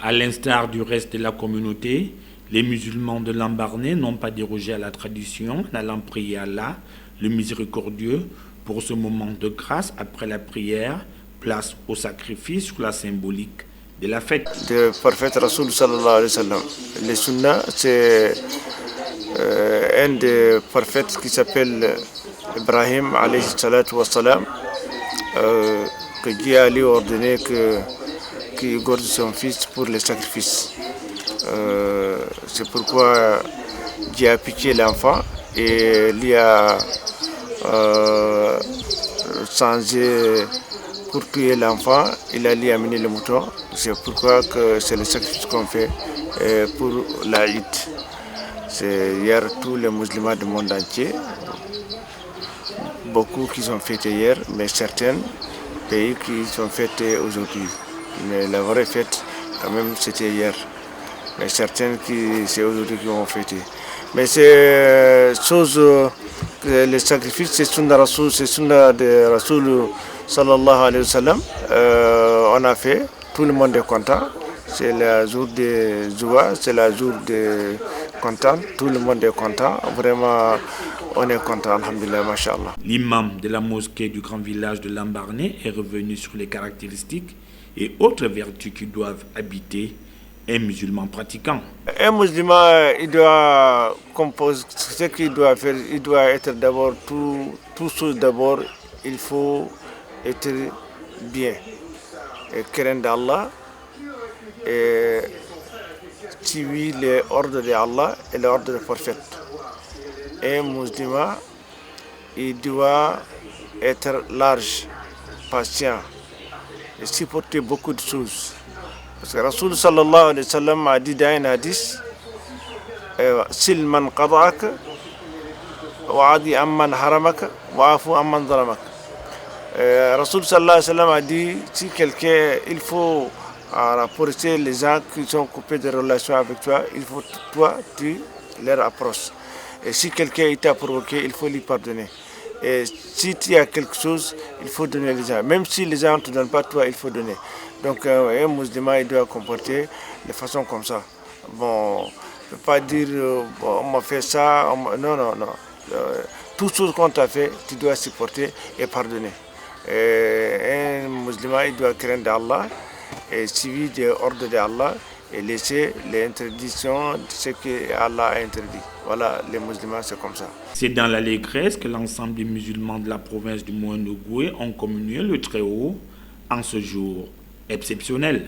À l'instar du reste de la communauté, les musulmans de Lambaréné n'ont pas dérogé à la tradition en allant prier Allah, le miséricordieux, pour ce moment de grâce après la prière, place au sacrifice sous la symbolique de la fête. Le prophète Rasoul sallallahu alayhi wa sallam. Les sunnah, c'est un des prophètes qui s'appelle Ibrahim alayhi salatu wa salam, que Dieu a lui ordonné qu'il garde son fils pour les sacrifices. C'est pourquoi Dieu a pitié l'enfant et lui a changé pour tuer l'enfant, il a lui amené le mouton. C'est pourquoi que c'est le sacrifice qu'on fait pour la Eid. C'est hier tous les musulmans du monde entier, beaucoup qui sont fêtés hier, mais certains pays qui sont fêtés aujourd'hui. Mais la vraie fête, quand même, c'était hier. Mais certains qui c'est aujourd'hui qui vont fêter. Mais c'est chose, les sacrifices, c'est sunna Rasoul, c'est sunna de Rasoul sallallahu alayhi wa sallam. On a fait, tout le monde est content. C'est le jour de joie, c'est le jour de content, tout le monde est content. Vraiment, on est content, alhamdulillah, mashallah. L'imam de la mosquée du grand village de Lambaréné est revenu sur les caractéristiques et autres vertus qui doivent habiter un musulman pratiquant. Un musulman, il doit composer, ce qu'il doit faire, il doit être d'abord, tout chose d'abord, il faut être bien et craindre d'Allah et suivre les ordres d'Allah et les ordres du prophète. Un musulman, il doit être large, patient et supporter beaucoup de choses. Parce que Rasoul sallallahu alayhi wa sallam a dit dans un hadith, sil man qada'ak, wa adi amman haramak, wa afu amman zalamak. Rasoul sallallahu alayhi wa sallam a dit, si quelqu'un, il faut rapporter les gens qui sont coupés de relations avec toi, il faut toi, tu leur approches. Et si quelqu'un t'a provoqué, il faut lui pardonner. Et si tu as quelque chose, il faut donner les gens. Même si les gens ne te donnent pas, toi, il faut donner. Donc un musulman, il doit comporter de façon comme ça. Bon, je ne peux pas dire, bon, on m'a fait ça, non, non, non. Toute chose qu'on t'a fait, tu dois supporter et pardonner. Et un musulman, il doit craindre Allah et suivre les ordres d'Allah et laisser les interdictions de ce que Allah a interdit. Voilà, les musulmans, c'est comme ça. C'est dans l'allégresse que l'ensemble des musulmans de la province du Moyen-Nogoué ont communié le Très-Haut en ce jour exceptionnel.